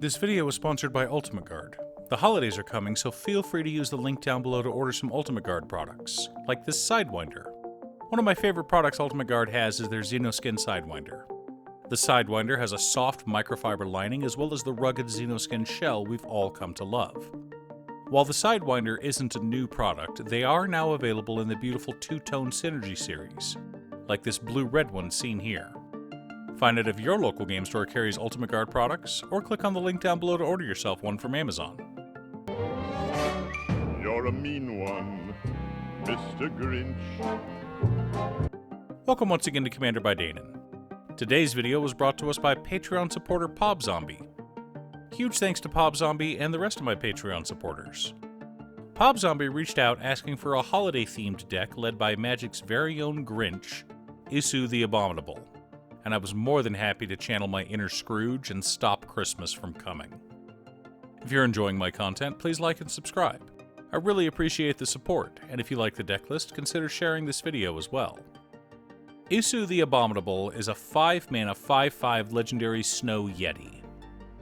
This video was sponsored by Ultimate Guard. The holidays are coming, so feel free to use the link down below to order some Ultimate Guard products, like this Sidewinder. One of my favorite products Ultimate Guard has is their Xenoskin Sidewinder. The Sidewinder has a soft microfiber lining as well as the rugged Xenoskin shell we've all come to love. While the Sidewinder isn't a new product, they are now available in the beautiful two-tone Synergy series, like this blue-red one seen here. Find out if your local game store carries Ultimate Guard products, or click on the link down below to order yourself one from Amazon. You're a mean one, Mr. Grinch. Welcome once again to Commander by Danon. Today's video was brought to us by Patreon supporter PobZombie. Huge thanks to PobZombie and the rest of my Patreon supporters. PobZombie reached out asking for a holiday-themed deck led by Magic's very own Grinch, Isu the Abominable, and I was more than happy to channel my inner Scrooge and stop Christmas from coming. If you're enjoying my content, please like and subscribe. I really appreciate the support, and if you like the deck list, consider sharing this video as well. Isu the Abominable is a 5-mana 5/5 legendary Snow Yeti.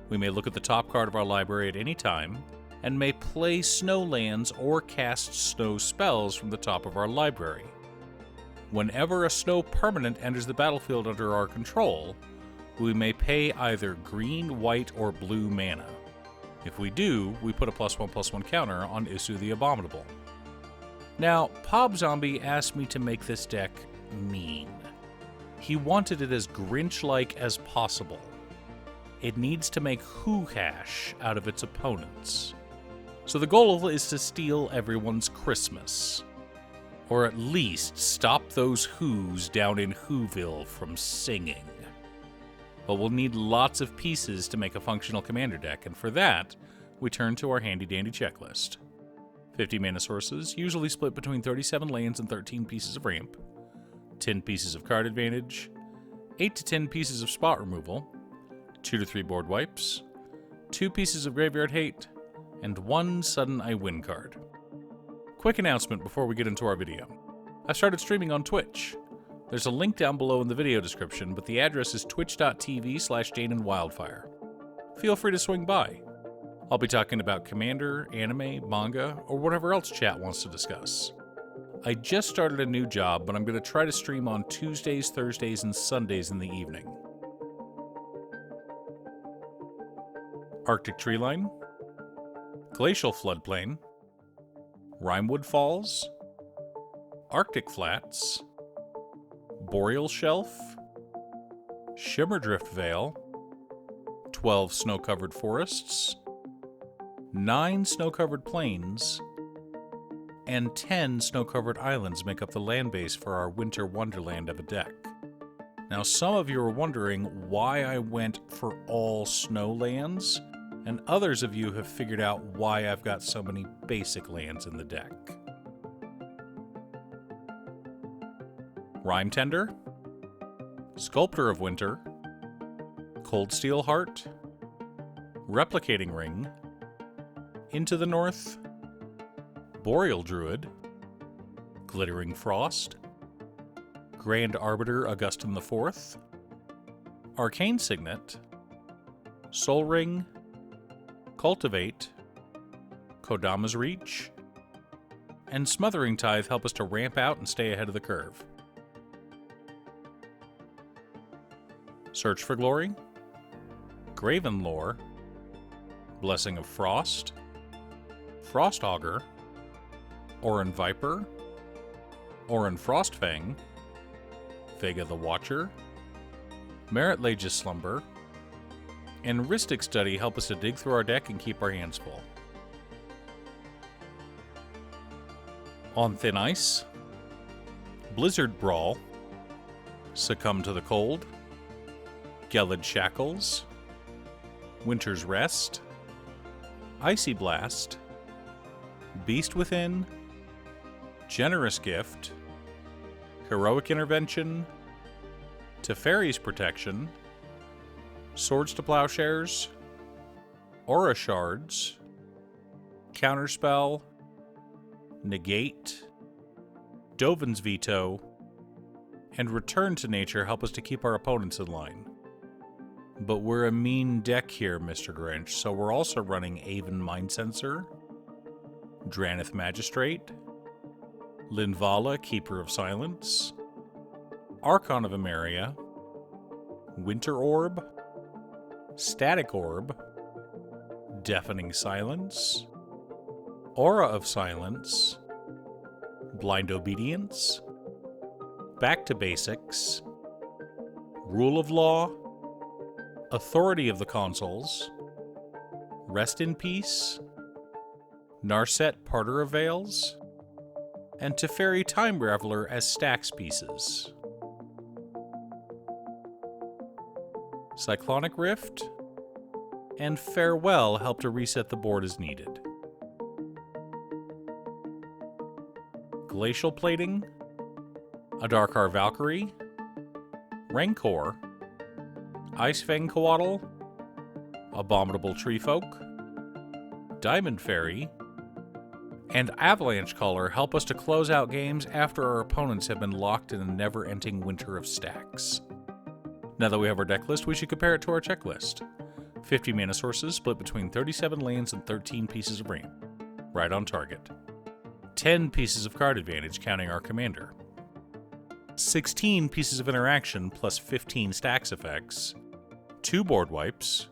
We may look at the top card of our library at any time, and may play snow lands or cast snow spells from the top of our library. Whenever a snow permanent enters the battlefield under our control, we may pay either green, white, or blue mana. If we do, we put a +1/+1 counter on Isu the Abominable. Now, PobZombie asked me to make this deck mean. He wanted it as Grinch-like as possible. It needs to make hoo-hash out of its opponents. So the goal is to steal everyone's Christmas. Or at least stop those Who's down in Whoville from singing. But we'll need lots of pieces to make a functional commander deck, and for that, we turn to our handy-dandy checklist. 50 mana sources, usually split between 37 lands and 13 pieces of ramp, 10 pieces of card advantage, 8 to 10 pieces of spot removal, 2 to 3 board wipes, 2 pieces of graveyard hate, and 1 sudden I win card. Quick announcement before we get into our video. I started streaming on Twitch. There's a link down below in the video description, but the address is twitch.tv/DanonWildfire. Feel free to swing by. I'll be talking about Commander, anime, manga, or whatever else chat wants to discuss. I just started a new job, but I'm going to try to stream on Tuesdays, Thursdays, and Sundays in the evening. Arctic Treeline, Glacial Floodplain, Rimewood Falls, Arctic Flats, Boreal Shelf, Shimmerdrift Vale, 12 snow-covered forests, 9 snow-covered plains, and 10 snow-covered islands make up the land base for our winter wonderland of a deck. Now, some of you are wondering why I went for all snow lands, and others of you have figured out why I've got so many basic lands in the deck. Rime Tender, Sculptor of Winter, Cold Steel Heart, Replicating Ring, Into the North, Boreal Druid, Glittering Frost, Grand Arbiter Augustin IV, Arcane Signet, Sol Ring, Cultivate, Kodama's Reach, and Smothering Tithe help us to ramp out and stay ahead of the curve. Search for Glory, Graven Lore, Blessing of Frost, Frost Augur, Orin Viper, Orin Frostfang, Vega the Watcher, Merit Lage's Slumber, and Rhystic Study help us to dig through our deck and keep our hands full. On Thin Ice, Blizzard Brawl, Succumb to the Cold, Gelid Shackles, Winter's Rest, Icy Blast, Beast Within, Generous Gift, Heroic Intervention, Teferi's Protection, Swords to Plowshares, Aura Shards, Counterspell, Negate, Dovin's Veto, and Return to Nature help us to keep our opponents in line. But we're a mean deck here, Mr. Grinch, so we're also running Avon Mind Sensor, Dranith Magistrate, Linvala, Keeper of Silence, Archon of Emeria, Winter Orb, Static Orb, Deafening Silence, Aura of Silence, Blind Obedience, Back to Basics, Rule of Law, Authority of the Consuls, Rest in Peace, Narset Parter of Veils, and Teferi Time Reveler as stacks pieces. Cyclonic Rift and Farewell help to reset the board as needed. Glacial Plating, a Darkar Valkyrie, Rancor, Icefang Coatl, Abominable Treefolk, Diamond Fairy, and Avalanche Caller help us to close out games after our opponents have been locked in a never-ending winter of stacks. Now that we have our deck list, we should compare it to our checklist. 50 mana sources split between 37 lands and 13 pieces of ramp. Right on target. 10 pieces of card advantage counting our commander. 16 pieces of interaction plus 15 stacks effects. 2 board wipes.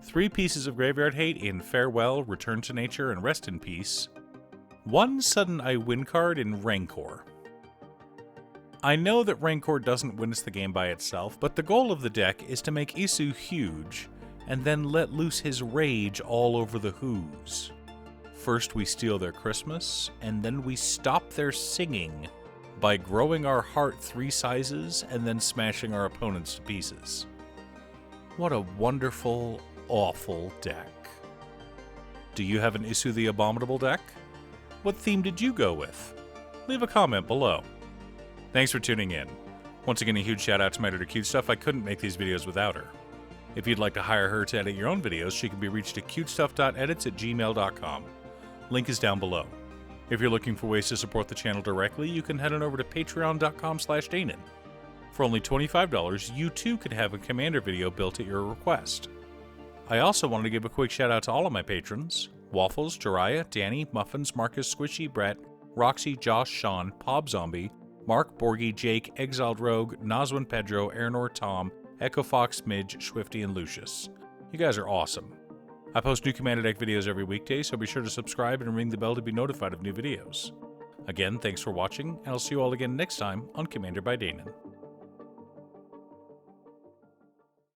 3 pieces of graveyard hate in Farewell, Return to Nature, and Rest in Peace. 1 sudden I win card in Rancor. I know that Rancor doesn't win us the game by itself, but the goal of the deck is to make Isu huge, and then let loose his rage all over the Who's. First we steal their Christmas, and then we stop their singing by growing our heart 3 sizes and then smashing our opponents to pieces. What a wonderful, awful deck. Do you have an Isu the Abominable deck? What theme did you go with? Leave a comment below. Thanks for tuning in. Once again, a huge shout out to my editor Cutestuff. I couldn't make these videos without her. If you'd like to hire her to edit your own videos, she can be reached at cutestuff.edits@gmail.com. Link is down below. If you're looking for ways to support the channel directly, you can head on over to patreon.com/Danon. For only $25, you too could have a Commander video built at your request. I also wanted to give a quick shout out to all of my patrons: Waffles, Jiraiya, Danny, Muffins, Marcus, Squishy, Brett, Roxy, Josh, Sean, Pob Zombie, Mark, Borgie, Jake, Exiled Rogue, Nazwin, Pedro, Aranor, Tom, Echo Fox, Midge, Swifty, and Lucius. You guys are awesome. I post new Commander deck videos every weekday, so be sure to subscribe and ring the bell to be notified of new videos. Again, thanks for watching, and I'll see you all again next time on Commander by Danon.